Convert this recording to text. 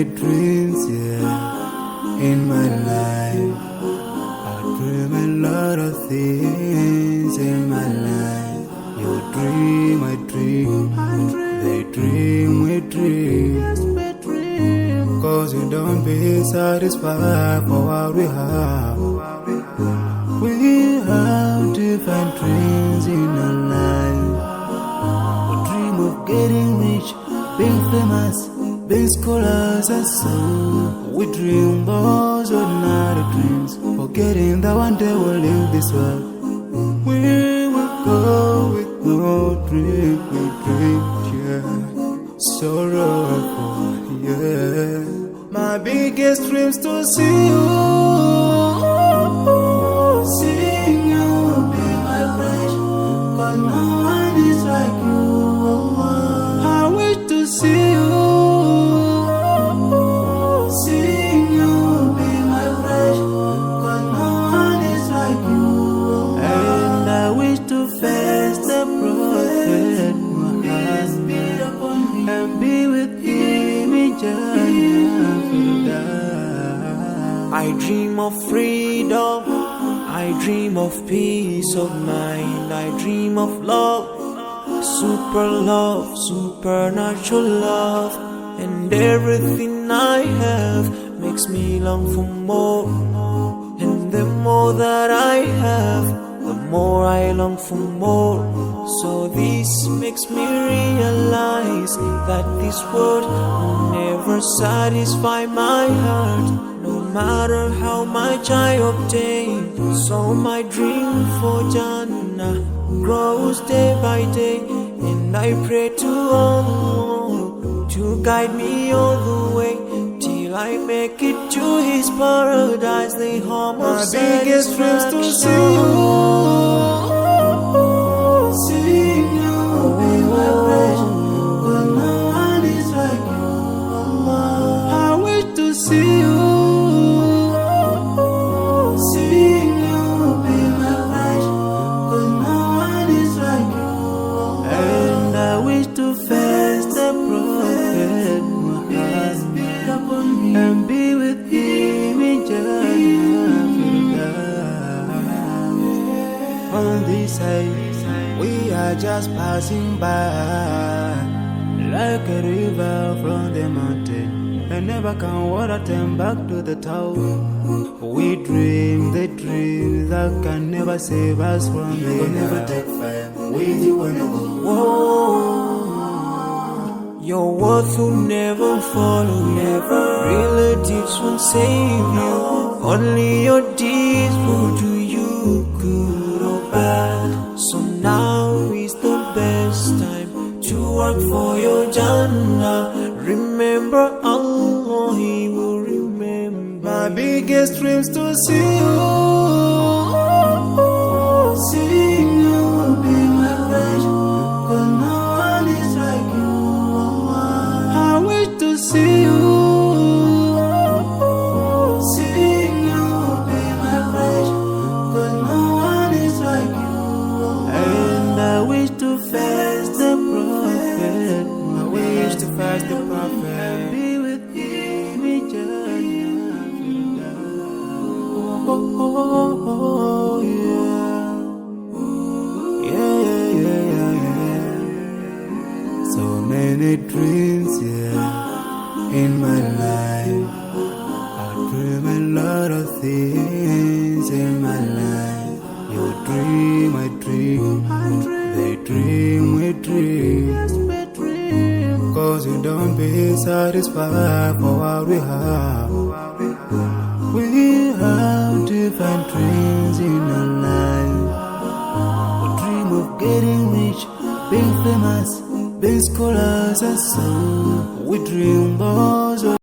many dreams, yeah, in my life. I dream a lot of things in my life. You dream, I dream, they dream, we dream. Cause you don't be satisfied for what we have. We have different dreams in our life. We dream of getting rich, being famous, being scholars and so. We dream those ordinary dreams, forgetting that one day we'll leave this world. We will go with no dream, we dream, yeah. Sorrowful, yeah. My biggest dreams to see you, seeing you be my friend. Cause no one is like you. I wish to see you, seeing you be my friend. Cause no one is like you. And I wish to face the prophet Muhammad and be with him in Jannah. I dream of freedom, I dream of peace of mind, I dream of love, supernatural love, and everything I have makes me long for more. And the more that I have, the more I long for more. So this makes me realize that this world will never satisfy my heart, no matter how much I obtain. So my dream for Jannah grows day by day, and I pray to Allah to guide me all the way till I make it to His paradise, the home of my biggest dreams to see you, seeing you be my friend. But no one is like you. I wish to see you, seeing you be my friend. But no one is like you. And I wish to face the prophet Muhammad and be with him in Jannah. On this side, we are just passing by, like a river from the mountain, and never can water turn back to the town. We dream the dreams that can never save us from the end. Never take fire with you when you go. Whoa. Your words will never follow you, relatives won't save you, only your deeds will do you good or bad. So now is the best time to work for your Jannah. Remember Allah, He will remember. My biggest dreams to see you, seeing you be my friend. Cause no one is like you. I wish to see you, seeing you be my friend. Cause no one is like you. And I wish to face the prophet. I wish to face the prophet and be with him in Jannah. Oh, yeah. So many dreams, yeah, in my life. I dream a lot of things in my life. You dream, I dream, they dream, we dream. Cause you don't be satisfied for what we have. We have different dreams in our life. We dream of getting rich, being famous, being scholars and so. We dream those